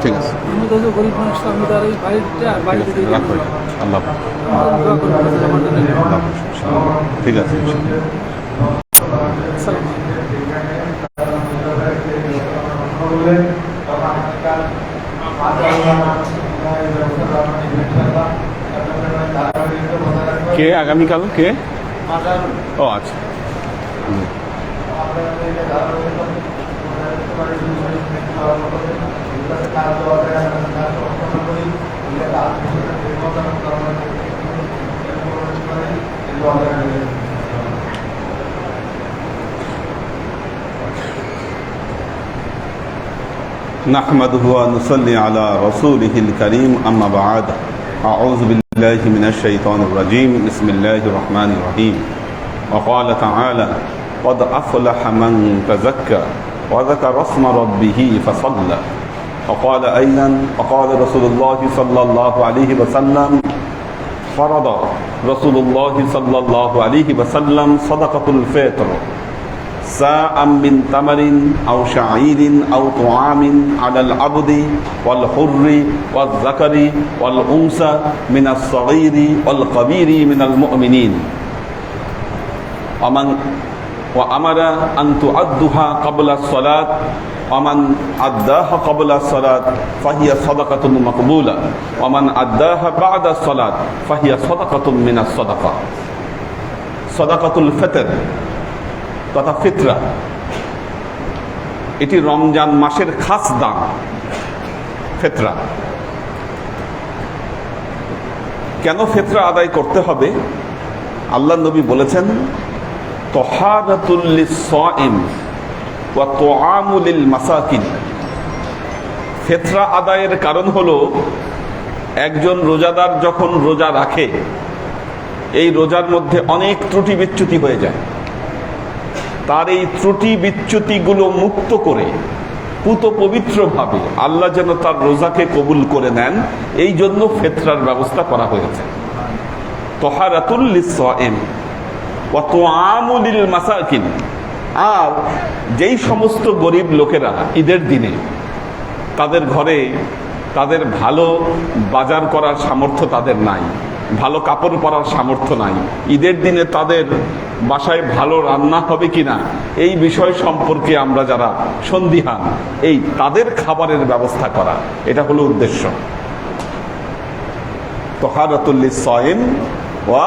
ঠিক আছে, গরিব মানুষ, আমি তার এই বাড়িতে আল্লাহ ঠিক আছে। কে আগামীকাল কে? ও আচ্ছা, نحمده ونصلي على رسوله الكريم أما بعد أعوذ بالله من الشيطان الرجيم بسم الله الرحمن الرحيم وقال تعالى قد أفلح من تزكى وذكر اسم ربه فصلى وقال أيضا وقال رسول الله صلى الله عليه وسلم فرض رسول الله صلى الله عليه وسلم صدقة الفطر ساء من تمر أو شعير أو طعام على العبد والحر والذكر والأنثى من الصغير والكبير من المؤمنين وأمر أن تؤدها قبل الصلاة ومن أداها قبل الصلاة فهي صدقة مقبولة ومن أداها بعد الصلاة فهي صدقة من الصدقة صدقة الفطر তথা ফিতরা, এটি রমজান মাসের খাস দান। ফিতরা কেন ফিতরা আদায় করতে হবে? আল্লাহ নবী বলেছেন তাহারাতুল লিস-সাইম ওয়া তুআমুল লিল মাসাকিন। ফিতরা আদায়ের কারণ হলো একজন রোজাদার যখন রোজা রাখে, এই রোজার মধ্যে অনেক ত্রুটি বিচ্যুতি হয়ে যায়, তার এই ত্রুটি বিচ্যুতিগুলো মুক্ত করে পুত পবিত্রভাবে আল্লাহ যেন তার রোজাকে কবুল করে নেন, এই জন্য ফিতরার ব্যবস্থা করা হয়েছে। তাহারাতুল লিস-সাইম ওয়া তুআমুল লিল মাসাকিন। আর যেই সমস্ত গরিব লোকেরা ঈদের দিনে তাদের ঘরে তাদের ভালো বাজার করার সামর্থ্য তাদের নাই, ভালো কাপড় পরার সামর্থ্য নাই, ঈদের দিনে তাদের বাসায় ভালো রান্না হবে কিনা এই বিষয় সম্পর্কে আমরা যারা সন্দিহান, এই তাদের খাবারের ব্যবস্থা করা, এটা হলো উদ্দেশ্য। তাহারাতুল লিস-সাইম ওয়া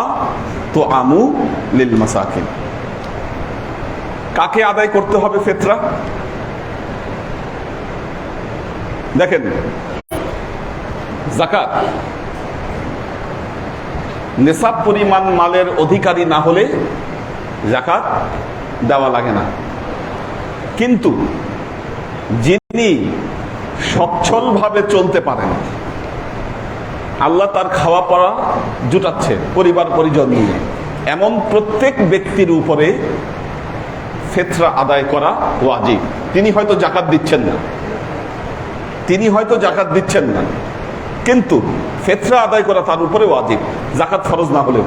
তুআমু লিল মাসাকিন। কাকে আদায় করতে হবে ফিতরা? দেখেন, যাকাত নেশাব পরিমাণ মালের অধিকারী না হলে যাকাত দেওয়া লাগে না। কিন্তু যিনি সচ্ছলভাবে চলতে পারেন, আল্লাহ তার খাওয়া পড়া জুটাচ্ছে পরিবার পরিজন নিয়ে, এমন প্রত্যেক ব্যক্তির উপরে ফিতরা আদায় করা ওয়াজিব। তিনি হয়তো যাকাত দিচ্ছেন না, কিন্তু ফিতরা আদায় করা তার উপরে ওয়াজিব, যাকাত ফরজ না হলেও।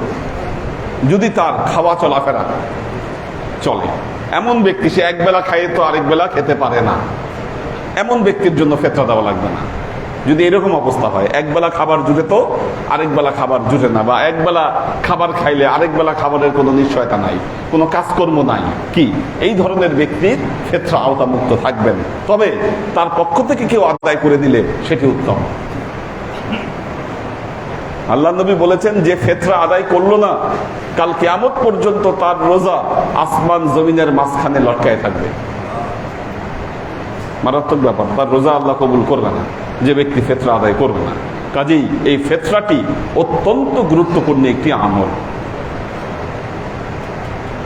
যদি তার খাওয়া চলাফেরা চলে, এমন ব্যক্তি, সে একবেলা খায় তো আরেক বেলা খেতে পারে না, এমন ব্যক্তির জন্য ফিতরা দেওয়া লাগবে না। যদি এরকম অবস্থা হয়, একবেলা খাবার জুটে তো আরেক বেলা খাবার জুটে না, বা একবেলা খাবার খাইলে আরেক বেলা খাবারের কোনো নিশ্চয়তা নাই, কোনো কাজকর্ম নাই, কি এই ধরনের ব্যক্তির ফিতরা আওতামুক্ত থাকবেন। তবে তার পক্ষ থেকে কেউ আদায় করে দিলে সেটি উত্তম। আল্লাহ নবী বলেছেন, যে ফিতরা আদায় করলো না, কাল কিয়ামত পর্যন্ত তার রোজা আসমান জমিনের মাঝখানে লটকায় থাকবে। মারাত্মক ব্যাপার, তার রোজা আল্লাহ কবুল করবে না যে ব্যক্তি ফিতরা আদায় করবে না। কাজেই এই ফিতরাটি অত্যন্ত গুরুত্বপূর্ণ একটি আমল।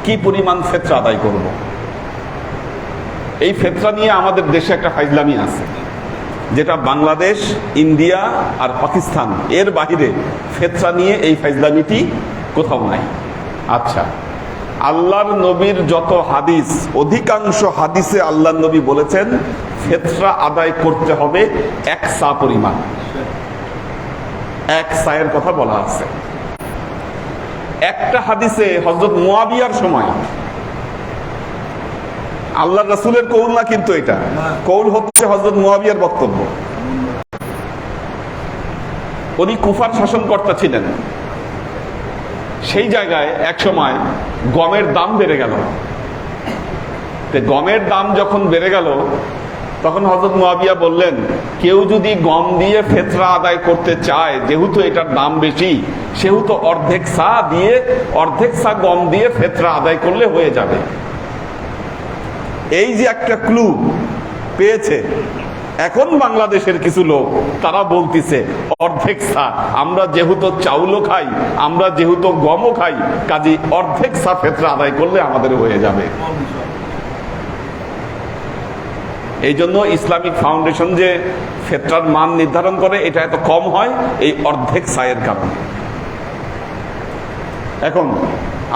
কি পরিমাণ ফিতরা আদায় করব। এই ফিতরা নিয়ে আমাদের দেশে একটা ফাইজলামি আছে, যেটা বাংলাদেশ, ইন্ডিয়া আর পাকিস্তান এর বাহিরে ফিতরা নিয়ে এই ফাইজলামিটি কোথাও নাই। আচ্ছা, আল্লাহর নবীর যত হাদিস, অধিকাংশ হাদিসে আল্লাহর নবী বলেছেন ফিতরা আদায় করতে হবে এক সা পরিমাণ, এক সায়ের কথা বলা আছে। একটা হাদিসে হযরত মুয়াবিয়ার সময়, আল্লাহ রাসূলের কৌল না কিন্তু, এটা কৌল হচ্ছে হযরত মুয়াবিয়ার বক্তব্য। উনি কুফার শাসনকর্তা ছিলেন। সেই জায়গায় এক সময় গমের দাম বেড়ে গেল। গমের দাম যখন বেড়ে গেল, তখন হযরত মুয়াবিয়া বললেন, কেউ যদি গম দিয়ে ফিতরা আদায় করতে চায়, যেহেতু এটার দাম বেশি, সেহেতু অর্ধেক সা গম দিয়ে ফিতরা আদায় করলে হয়ে যাবে। এই যে একটা ক্লু পেয়েছে, এখন বাংলাদেশের কিছু লোক তারা বলতেছে অর্ধেক সা, আমরা যেহেতু চাউলও খাই, আমরা যেহেতু গমও খাই, কাজে অর্ধেক সা ফিতরা আদায় করলে আমাদের হয়ে যাবে। এই জন্য ইসলামিক ফাউন্ডেশন যে ফিতরার মান নির্ধারণ করে, এটা এত কম হয় এই অর্ধেক সায়ের কারণে। এখন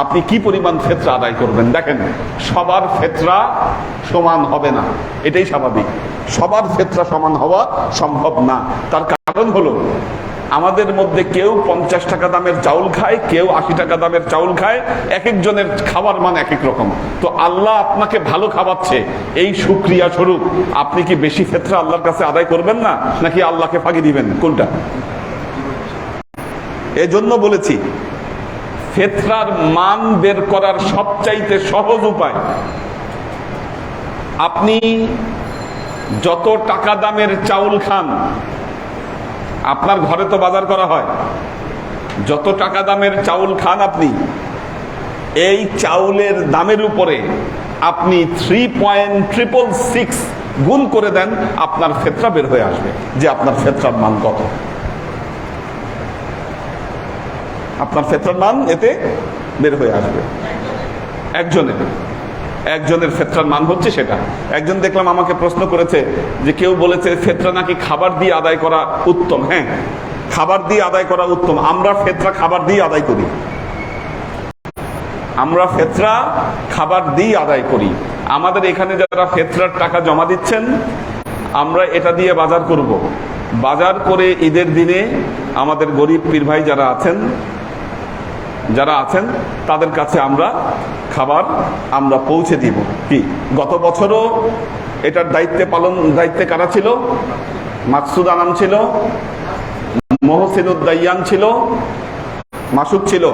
আপনি কি পরিমাণ ফিতরা আদায় করবেন? দেখেন, সবার ফিতরা সমান হবে না, এটাই স্বাভাবিক। সবার ফিতরা সমান হওয়া সম্ভব না। তার কারণ হলো, আমাদের মধ্যে কেউ 50 টাকা দামের চাউল খায়, কেউ 80 টাকা দামের চাউল খায়। এক একজনের খাবার মান এক এক রকম। তো আল্লাহ আপনাকে ভালো খাওয়াচ্ছে, এই শুকরিয়া স্বরূপ আপনি কি বেশি ফিতরা আল্লাহর কাছে আদায় করবেন না, নাকি আল্লাহকে ফাঁকি দিবেন? কোনটা? এজন্য বলেছি, ফিতরার মান বের করার সবচাইতে সহজ উপায়, আপনি যত টাকা দামের চাউল খান, আপনার ঘরে তো বাজার করা হয়, যত টাকা দামের চাউল খান আপনি, এই চাউলের দামের উপরে আপনি 3.666 গুণ করে দেন, আপনার ফিতরা বের হয়ে আসবে যে আপনার ফিতরার মান কত। আপনার ফিতরার মান এতে বের হয়ে আসবে। একজনের ফিতরার মান হচ্ছে সেটা। একজন দেখলাম আমাকে প্রশ্ন করেছে যে, কেউ বলেছে ফিতরা নাকি খাবার দিয়ে আদায় করা উত্তম। হ্যাঁ, খাবার দিয়ে আদায় করা উত্তম। আমরা ফিতরা খাবার দিয়ে আদায় করি, আমরা ফিতরা খাবার দিয়ে আদায় করি। আমাদের এখানে যারা ফিতরার টাকা জমা দিচ্ছেন, আমরা এটা দিয়ে বাজার করব। বাজার করে ঈদের দিনে আমাদের গরিব পীর ভাই যারা আছেন তাদের কাছে আমরা খাবার পৌঁছে দিব। কি, গত বছরও এটার দায়িত্বে কারা ছিল? মাকসুদ আনাম ছিল, মহসিনুদ্দাইয়ান ছিল, মাসুদ ছিল,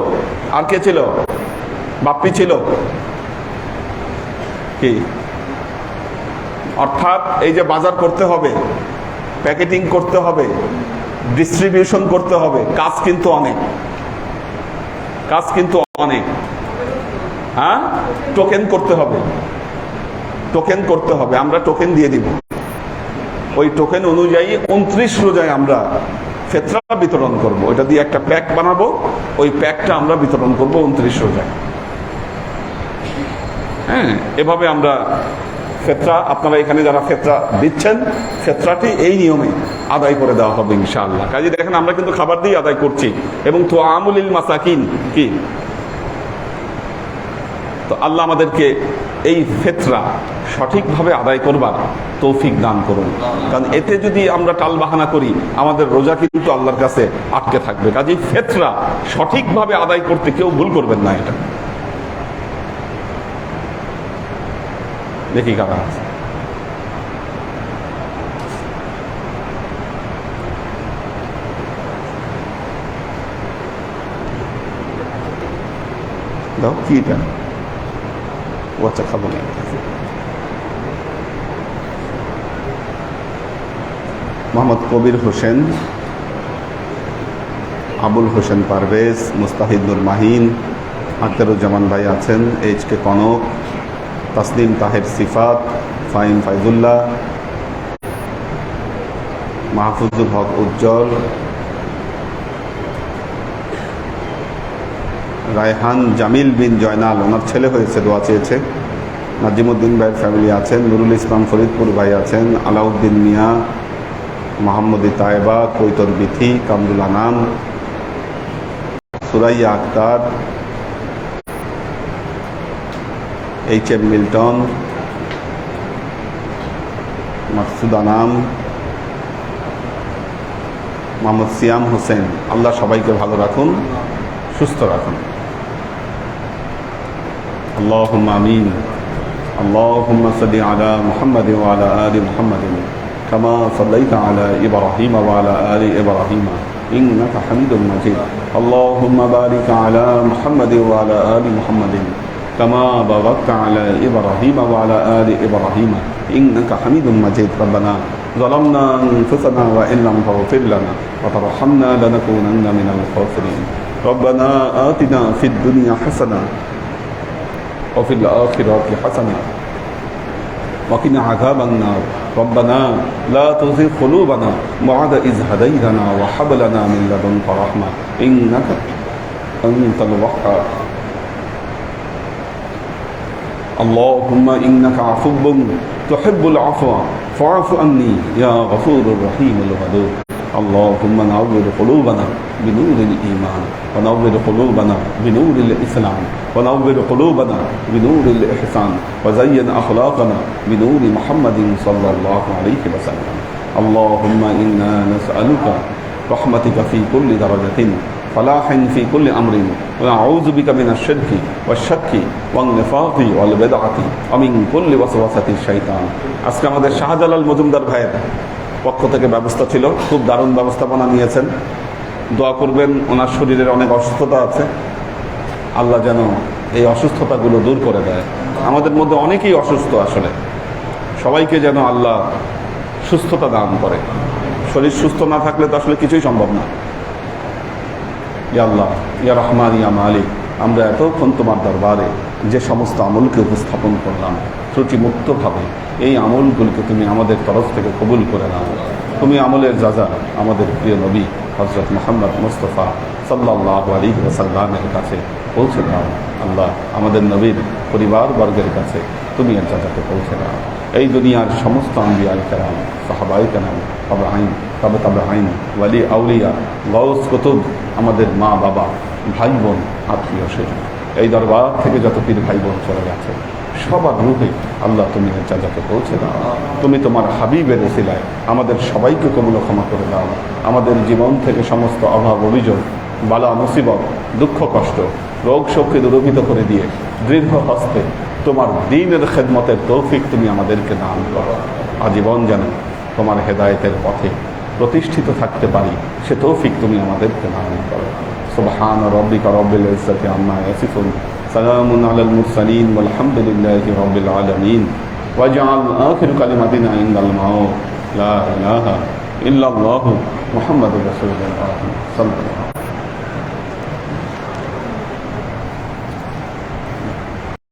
আর কে ছিল? বাপ্পি ছিল। কি, অর্থাৎ এই যে বাজার করতে হবে, প্যাকেটিং করতে হবে, ডিস্ট্রিবিউশন করতে হবে, কাজ কিন্তু অনেক। হ্যাঁ, টোকেন করতে হবে। আমরা টোকেন দিয়ে দিব। ওই টোকেন অনুযায়ী 29 রোজায় আমরা ফিতরা বিতরণ করব। ওইটা দিয়ে একটা প্যাক বানাবো, ওই প্যাকটা আমরা বিতরণ করব 29 রোজায়। হ্যাঁ, এভাবে আমরা ফিতরা, আপনারা এখানে যারা ফিতরা দিচ্ছেন, ফিতরাটি এই নিয়মে আদায় করে দেওয়া হবে ইনশাআল্লাহ। কাজে দেখেন, আমরা কিন্তু খাবার দিয়ে আদায় করছি। এবং তুআমুলিল মাসাকিন, কি, তো আল্লাহ আমাদেরকে এই ফিতরা সঠিকভাবে আদায় করবার তৌফিক দান করুন। কারণ এতে যদি আমরা টালবাহানা করি, আমাদের রোজা কিন্তু আল্লাহর কাছে আটকে থাকবে। কাজেই ফিতরা সঠিকভাবে আদায় করতে কেউ ভুল করবেন না। এটা দেখি কারা আছে। দাও, কি এটা? আচ্ছা, খাবো না। মোহাম্মদ কবির হোসেন, আবুল হোসেন পারভেজ, মুস্তাহিদুর মাহিন, আখতারুজ্জামান ভাই আছেন, এইচ.কে কনক, তাসলিম তাহের সিফাত, ফাইম ফাইজুল্লাহ, মাহফুজুল হক উজ্জ্বল, রায়হান জামিল বিন জয়নাল, ওনার ছেলে হয়েছে, দোয়া চেয়েছে। নাজিমুদ্দিন ভাইয়ের ফ্যামিলি আছেন, নুরুল ইসলাম ফরিদপুর ভাই আছেন, আলাউদ্দিন মিয়া, মোহাম্মদী তায়েবা, কৈতর বিথি, কামরুল আনাম, সুরাইয়া আক্তার, এইচ.এম. মিল্টন, মাকসুদ আনাম, মোহাম্মদ সিয়াম হোসেন। আল্লাহ সবাইকে ভালো রাখুন, সুস্থ রাখুন। আল্লাহুম্মা আমিন। আল্লাহুম্মা সাল্লি আলা মুহাম্মাদিন ওয়া আলা আলি মুহাম্মাদিন কামা সাল্লাইতা আলা ইব্রাহিম ওয়া আলা আলি ইব্রাহিম ইন্নাকা হামিদুম মাজিদ। আল্লাহুম্মা বারিক আলা মুহাম্মাদিন ওয়া আলা আলি মুহাম্মাদিন কামা বারাকতা আলা ইব্রাহিম ওয়া আলা আলি ইব্রাহিম ইন্নাকা হামিদুম মাজিদ। রব্বানা ظلمنا أنفسنا وإن لم تغفر لنا وترحمنا لنكونن من الخاسرين. ربنا آتنا في الدنيا حسنة وفي الآخرة حسنة وقنا عذاب النار. ربنا لا تزغ قلوبنا بعد إذ هديتنا وهب لنا من لدنك رحمة إنك أنت الوهاب. اللهم إنك عفو تحب العفو فاعف عني يا غفور الرحيم الودود. اللهم نور قلوبنا بنور الإيمان ونور قلوبنا بنور الإسلام ونور قلوبنا بنور الإحسان وزين أخلاقنا بنور محمد صلى الله عليه وسلم. اللهم إنا نسألك رحمتك في كل درجة فلاح في كل أمر ونعوذ بك من الشرك والشك والنفاق والبدعة ومن كل وسوسة الشيطان. আজকে আমাদের শাহজালাল মজুমদার ভাইয়ের পক্ষ থেকে ব্যবস্থা ছিল, খুব দারুণ ব্যবস্থাপনা নিয়েছেন। দোয়া করবেন, ওনার শরীরের অনেক অসুস্থতা আছে, আল্লাহ যেন এই অসুস্থতাগুলো দূর করে দেয়। আমাদের মধ্যে অনেকেই অসুস্থ, আসলে সবাইকে যেন আল্লাহ সুস্থতা দান করে। শরীর সুস্থ না থাকলে তো আসলে কিছুই সম্ভব না। ইয়া আল্লাহ, ইয়া রহমান, ইয়া মালিক, আমরা এতক্ষণ তোমার দরবারে যে সমস্ত আমলকে উপস্থাপন করলাম ত্রুটিমুক্তভাবে, এই আমলগুলিকে তুমি আমাদের তরফ থেকে কবুল করে নাও। তুমি আমলের যাজা আমাদের প্রিয় নবী হযরত মুহাম্মদ মুস্তাফা সাল্লাল্লাহু আলাইহি ওয়াসাল্লামের কাছে পৌঁছে দাও। আল্লাহ, আমাদের নবীর পরিবারবর্গের কাছে তুমি এর যাজাকে পৌঁছে দাও। এই দুনিয়ার সমস্ত আম্বিয়ায়ে কেরাম, সাহাবায়ে কেরাম, তাবে আইন, ওয়ালি আউলিয়া, গাউস কুতুব, আমাদের মা বাবা, ভাই বোন, আত্মীয় স্বজন, এই দরবার থেকে যত পীর ভাই বোন চলে গেছে সবার রূপে আল্লাহ তুমি এর যাজাকে পৌঁছে দাও। তুমি তোমার হাবিবের ওসিলায় আমাদের সবাইকে কবুল ক্ষমা করে দাও। আমাদের জীবন থেকে সমস্ত অভাব, অভিযোগ, বালা মুসিবত, দুঃখ কষ্ট, রোগ শোককে দূরীভূত করে দিয়ে দৃঢ় হস্তে তোমার দ্বীনের খেদমতের তৌফিক তুমি আমাদেরকে দান করো। আজীবন যেন তোমার হেদায়েতের পথে প্রতিষ্ঠিত থাকতে পারি, সে তৌফিক তুমি আমাদেরকে দান করো। সুবহান রাব্বিকা রাব্বিল ইজ্জাতি আম্মা ইয়াসিফুন, সালামুন আলাল মুরসালিন ওয়ালহামদুলিল্লাহি রাব্বিল আলামিন। ওয়াজআল আখির কালিমাতিনা ইনদাল মাউত লা ইলাহা ইল্লাল্লাহু মুহাম্মাদুর রাসূলুল্লাহ সাল্লাল্লাহু আলাইহি ওয়া সাল্লাম।